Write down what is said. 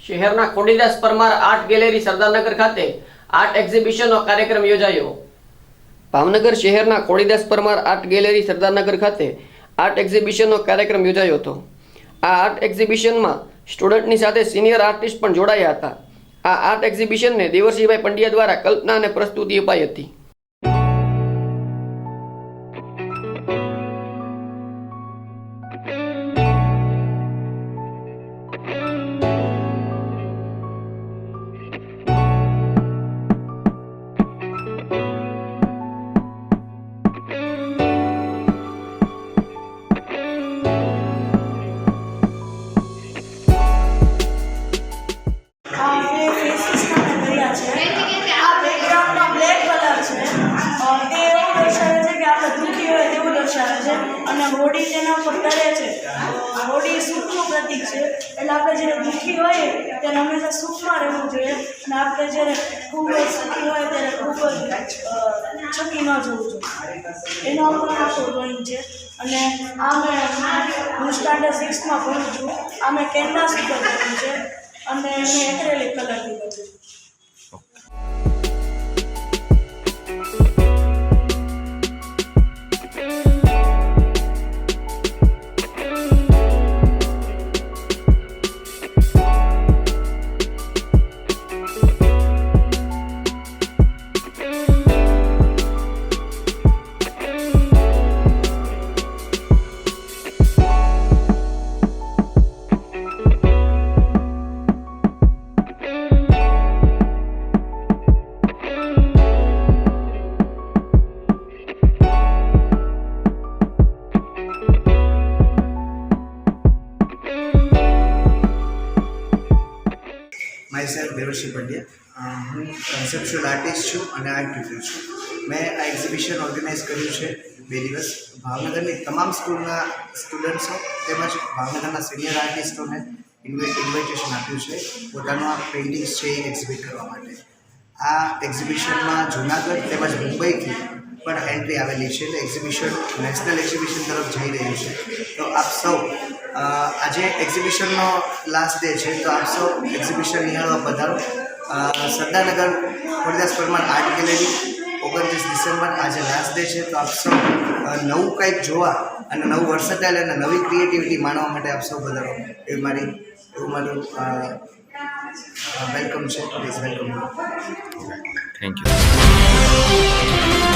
શહેરના Khodidas Parmar art gallery Sardarnagar ખાતે art એક્ઝિબિશનનો કાર્યક્રમ યોજાયો। ભાવનગર શહેરના ખોડીદાસ પરમાર આર્ટ ગેલેરી સરદારનગર ખાતે આર્ટ એક્ઝિબિશનનો કાર્યક્રમ યોજાયો હતો। આ આર્ટ એક્ઝિબિશનમાં સ્ટુડન્ટની સાથે સિનિયર આર્ટિસ્ટ પણ જોડાયા હતા। આ આર્ટ એક્ઝિબિશનને દેવરસિંહભાઈ પંડ્યા દ્વારા કલ્પના અને પ્રસ્તુતિ અપાઈ હતી। અને હોડી તેના પર તરે છે। હોડી સુખનું પ્રતીક છે, એટલે આપણે જ્યારે દુઃખી હોઈએ ત્યારે હંમેશા સુખમાં રહેવું જોઈએ અને આપણે જ્યારે ખૂબ જ સુખી હોય ત્યારે ખૂબ જ છકી ન જવું જોઈએ। એનો પણ આખું ડ્રોઈંગ છે। અને હું સ્ટાન્ડર્ડ 6માં ભણું છું। આ મેં કેનવાસ ઉપર કર્યું છે અને મેં એક્રેલિક કલરથી કર્યું છે। માયસેલ્ફ દેવરસિંહ પંડ્યા, હું કન્સેપ્ચ્યુઅલ આર્ટિસ્ટ છું અને આર્ટ ટીચર છું। મેં આ એક્ઝિબિશન ઓર્ગેનાઇઝ કર્યું છે 2 દિવસ। ભાવનગરની તમામ સ્કૂલના સ્ટુડન્ટ્સો તેમજ ભાવનગરના સિનિયર આર્ટિસ્ટોને ઇન્વિટેશન આપ્યું છે પોતાનું આ પેઇન્ટિંગ્સ છે એ એક્ઝિબિટ કરવા માટે। આ એક્ઝિબિશનમાં જૂનાગઢ તેમજ મુંબઈથી પણ એન્ટ્રી આવેલી છે, એટલે એક્ઝિબિશન નેશનલ એક્ઝિબિશન તરફ જઈ રહ્યું છે। તો આપ સૌ આજે એક્ઝિબિશનનો લાસ્ટ ડે છે, તો આપ સૌ એક્ઝિબિશન નિહાળવા પધારો। Sardarnagar Khodidas Parmar art gallery 29 December આજે લાસ્ટ ડે છે, તો આપ સૌ નવું કંઈક જોવા અને નવું વર્સેટાઇલ અને નવી ક્રિએટિવિટી માણવા માટે આપ સૌ પધારો એવું મારું વેલકમ છે। Please welcome. Thank you.